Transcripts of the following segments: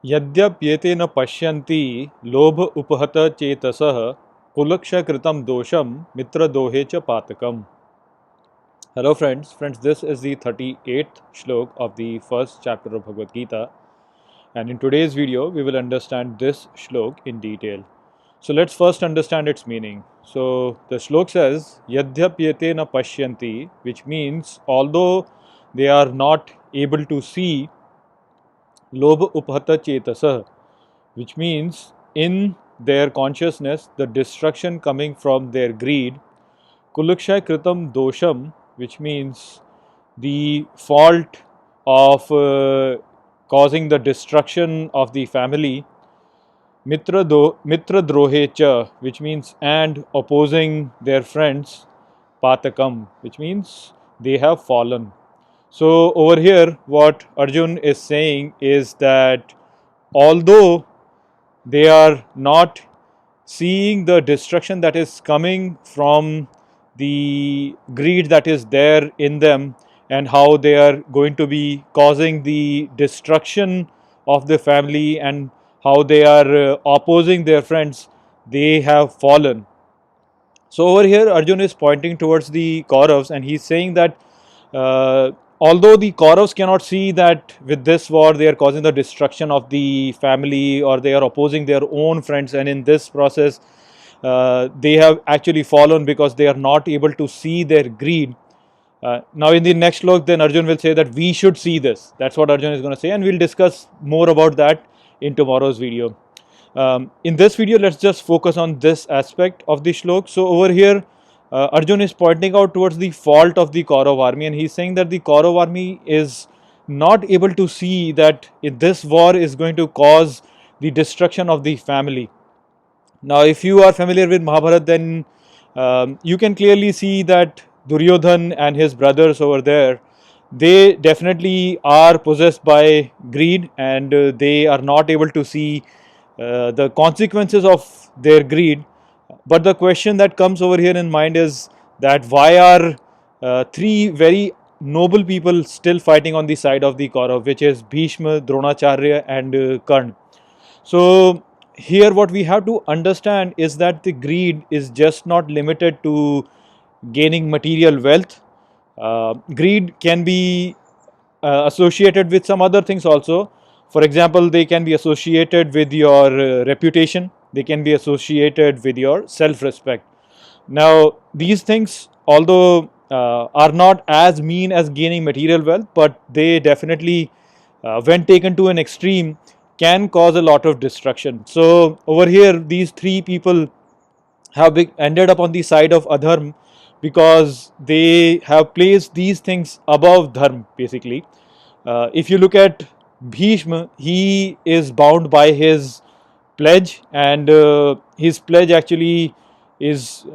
यद्यप्येते न पश्यन्ति लोभ उपहत चेतसः कुलक्षकृतं दोषम मित्रदोहे च पातकम. Hello friends, this is the 38th shlok of the first chapter of Bhagavad Gita, and in today's video we will understand this shlok in detail. So let's first understand its meaning. So the shlok says Yadhyapyete na pashyanti, which means although they are not able to see Lobha Uphata Chetasah, which means in their consciousness the destruction coming from their greed. Kulukshay Kritam Dosham, which means the fault of causing the destruction of the family. Mitra Drohe Cha, which means and opposing their friends. Patakam, which means they have fallen. So over here what Arjun is saying is that although they are not seeing the destruction that is coming from the greed that is there in them and how they are going to be causing the destruction of the family and how they are opposing their friends, they have fallen. So over here Arjun is pointing towards the Kauravas and he's saying that although the Kauravas cannot see that with this war they are causing the destruction of the family or they are opposing their own friends, and in this process they have actually fallen because they are not able to see their greed. Now in the next slok then Arjun will say that we should see this. That's what Arjun is going to say, and we'll discuss more about that in tomorrow's video. In this video let's just focus on this aspect of the shlok. So over here Arjun is pointing out towards the fault of the Kaurav army, and he's saying that the Kaurav army is not able to see that this war is going to cause the destruction of the family. Now if you are familiar with Mahabharata, then you can clearly see that Duryodhan and his brothers over there, they definitely are possessed by greed, and they are not able to see the consequences of their greed. But the question that comes over here in mind is that why are three very noble people still fighting on the side of the Kaurav, which is Bhishma, Dronacharya and Karna. So here what we have to understand is that the greed is just not limited to gaining material wealth. Greed can be associated with some other things also. For example, they can be associated with your reputation, they can be associated with your self-respect. Now these things, although are not as mean as gaining material wealth, but they definitely when taken to an extreme can cause a lot of destruction. So over here these three people have ended up on the side of adharm because they have placed these things above dharma basically. If you look at Bhishma, he is bound by his pledge, and his pledge actually is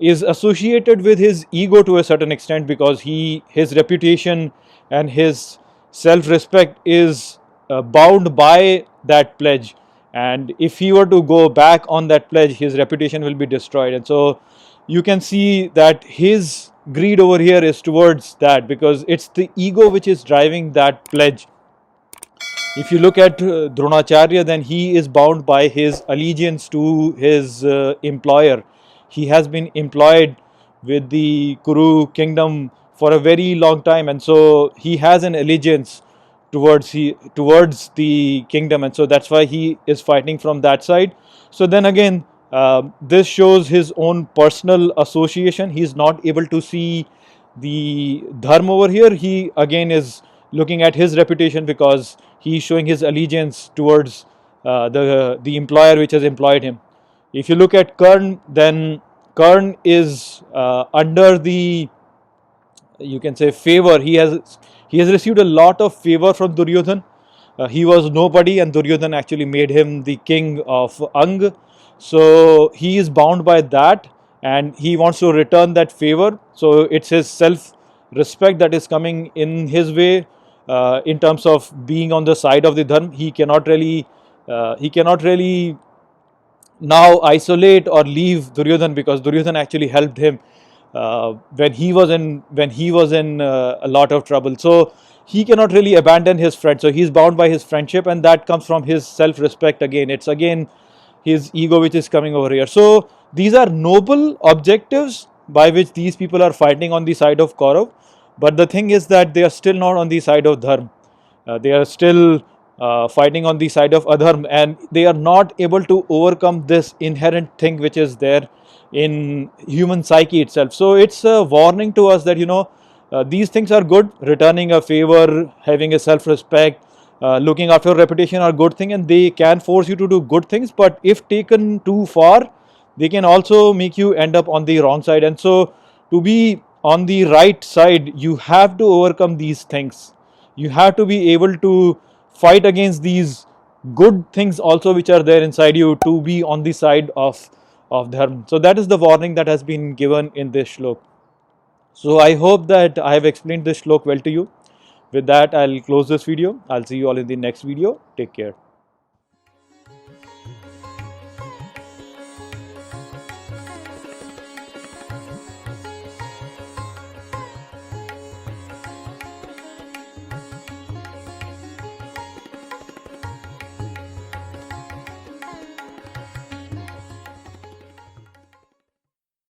associated with his ego to a certain extent, because his reputation and his self-respect is bound by that pledge, and if he were to go back on that pledge his reputation will be destroyed. And so you can see that his greed over here is towards that, because it's the ego which is driving that pledge. If you look at Dronacharya, then he is bound by his allegiance to his employer. He has been employed with the Kuru kingdom for a very long time, and so he has an allegiance towards the kingdom, and so that's why he is fighting from that side. So then again, this shows his own personal association. He is not able to see the dharma over here. He again is looking at his reputation because he is showing his allegiance towards the employer which has employed him. If you look at Karn, then Karn is under the, you can say, favor. He has received a lot of favor from Duryodhan. He was nobody and Duryodhan actually made him the king of Ang. So he is bound by that and he wants to return that favor. So it's his self-respect that is coming in his way in terms of being on the side of the dharma. He cannot really now isolate or leave Duryodhan, because Duryodhan actually helped him when he was in a lot of trouble. So he cannot really abandon his friend. So he's bound by his friendship, and that comes from his self-respect again. It's again his ego which is coming over here. So these are noble objectives by which these people are fighting on the side of Kaurav. But the thing is that they are still not on the side of Dharma. They are still fighting on the side of Adharm, and they are not able to overcome this inherent thing which is there in human psyche itself. So it's a warning to us that these things are good. Returning a favor, having a self-respect, looking after a reputation are good thing, and they can force you to do good things. But if taken too far, they can also make you end up on the wrong side. And so to be on the right side, you have to overcome these things. You have to be able to fight against these good things also which are there inside you, to be on the side of dharma. So that is the warning that has been given in this shlok. So I hope that I have explained this shlok well to you. With that, I'll close this video. I'll see you all in the next video. Take care.